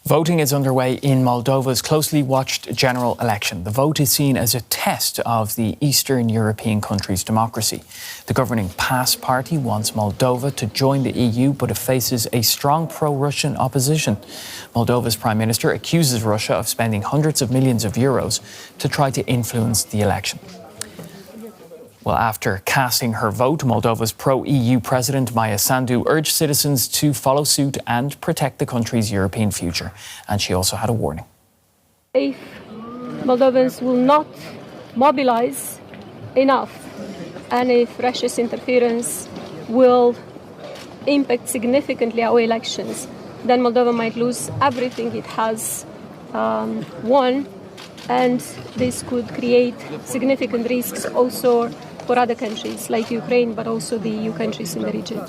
Voting is underway in Moldova's closely watched general election. The vote is seen as a test of the Eastern European country's democracy. The governing PAS party wants Moldova to join the EU, but it faces a strong pro-Russian opposition. Moldova's prime minister accuses Russia of spending hundreds of millions of euros to try to influence the election. Well, after casting her vote, Moldova's pro-EU president Maia Sandu urged citizens to follow suit and protect the country's European future. And she also had a warning. If Moldovans will not mobilize enough, and if Russia's interference will impact significantly our elections, then Moldova might lose everything it has won, and this could create significant risks also for other countries like Ukraine, but also the EU countries in the region.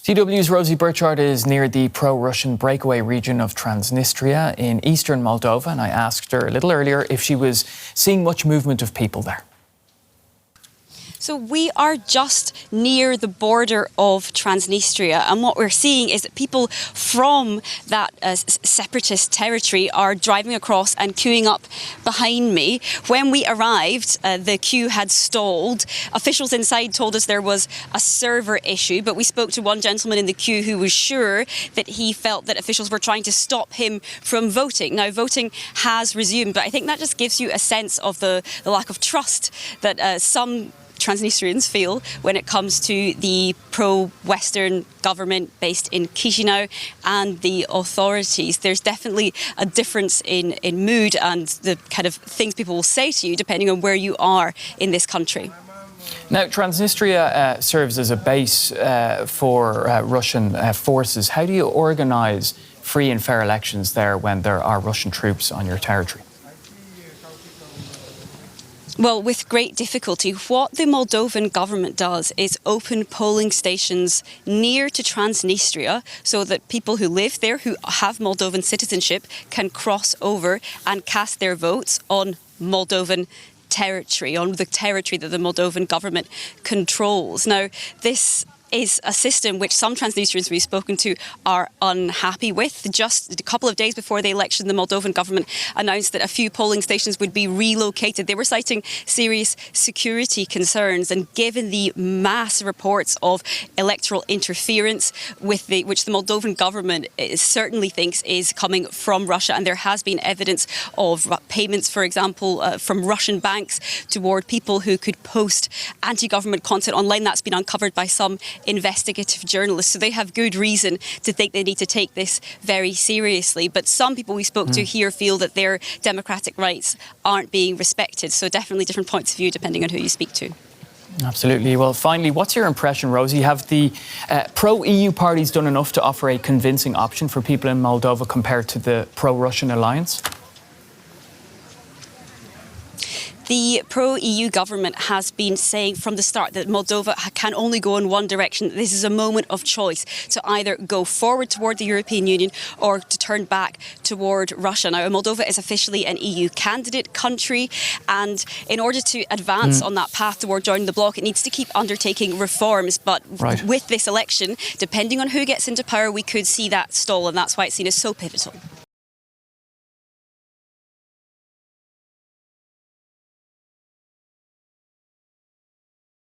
DW's Rosie Burchard is near the pro-Russian breakaway region of Transnistria in eastern Moldova, and I asked her a little earlier if she was seeing much movement of people there. So we are just near the border of Transnistria, and what we're seeing is that people from that separatist territory are driving across and queuing up behind me. When we arrived, the queue had stalled. Officials inside told us there was a server issue, but we spoke to one gentleman in the queue who was sure that he felt that officials were trying to stop him from voting. Now, voting has resumed, but I think that just gives you a sense of the lack of trust that some Transnistrians feel when it comes to the pro-Western government based in Chisinau and the authorities. There's definitely a difference in mood and the kind of things people will say to you depending on where you are in this country. Now, Transnistria serves as a base for Russian forces. How do you organise free and fair elections there when there are Russian troops on your territory? Well, with great difficulty. What the Moldovan government does is open polling stations near to Transnistria so that people who live there, who have Moldovan citizenship, can cross over and cast their votes on Moldovan territory, on the territory that the Moldovan government controls. Now, this is a system which some Transnistrians we've spoken to are unhappy with. Just a couple of days before the election, the Moldovan government announced that a few polling stations would be relocated. They were citing serious security concerns, and given the mass reports of electoral interference which the Moldovan government certainly thinks is coming from Russia, and there has been evidence of payments, for example, from Russian banks toward people who could post anti-government content online. That's been uncovered by some investigative journalists, so they have good reason to think they need to take this very seriously. But some people we spoke to here feel that their democratic rights aren't being respected, so definitely different points of view depending on who you speak to. Absolutely. Well, finally, what's your impression, Rosie? Have the pro-EU parties done enough to offer a convincing option for people in Moldova compared to the pro-Russian alliance? The pro-EU government has been saying from the start that Moldova can only go in one direction. This is a moment of choice to either go forward toward the European Union or to turn back toward Russia. Now, Moldova is officially an EU candidate country, and in order to advance on that path toward joining the bloc, it needs to keep undertaking reforms. But with this election, depending on who gets into power, we could see that stall, and that's why it's seen as so pivotal.